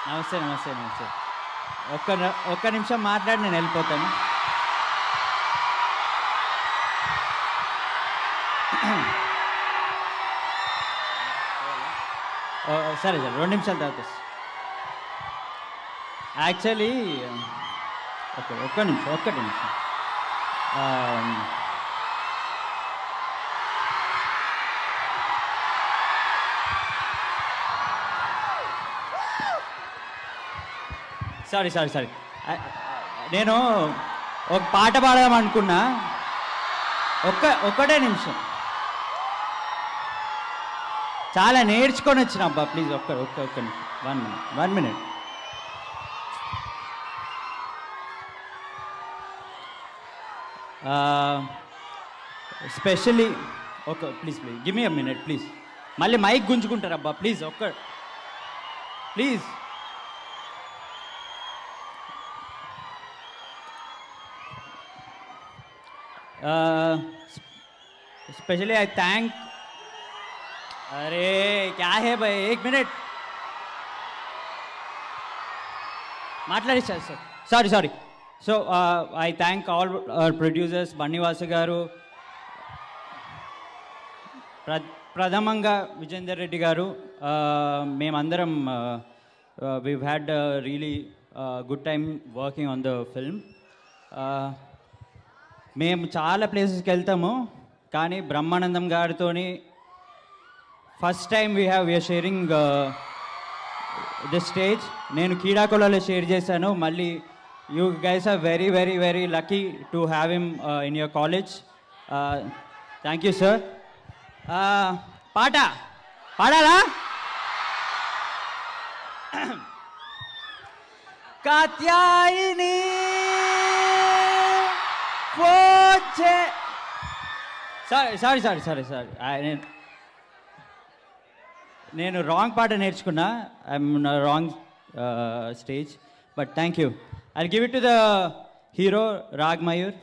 నమస్తే నమస్తే నమస్తే. ఒక్క నిమిషం మాట్లాడి నేను వెళ్ళిపోతాను. సరే సరే 2 నిమిషాల తర్వాత యాక్చువల్లీ ఒక్క నిమిషం. సారీ నేను ఒక పాట పాడదామనుకున్నా. ఒక్కటే నిమిషం. చాలా నేర్చుకొని వచ్చిన అబ్బా, ప్లీజ్ ఒక్క నిమిషం. 1 minute. Specially please give me a minute please. మళ్ళీ మైక్ గుంజుకుంటారు అబ్బా, please please. Specially I thank अरे क्या है भाई 1 minute మాట్లాడి sorry so I thank all our producers Bunny Vasu గారు, ప్రథమంగా విజేందర్ రెడ్డి గారు. మేమందరం we've had a really good time working on the film. మేము చాలా ప్లేసెస్కి వెళ్తాము, కానీ బ్రహ్మానందం గారితో first time we are sharing the stage. నేను కీడాకోలలో షేర్ చేశాను. మళ్ళీ you guys are very very very lucky to have him in your college. Thank you sir. పాడాలా? కాత్యాయిని సారీ నేను రాంగ్ పాట నేర్చుకున్నా. I'm wrong stage, but thank you. I give it to the hero Rag Mayur.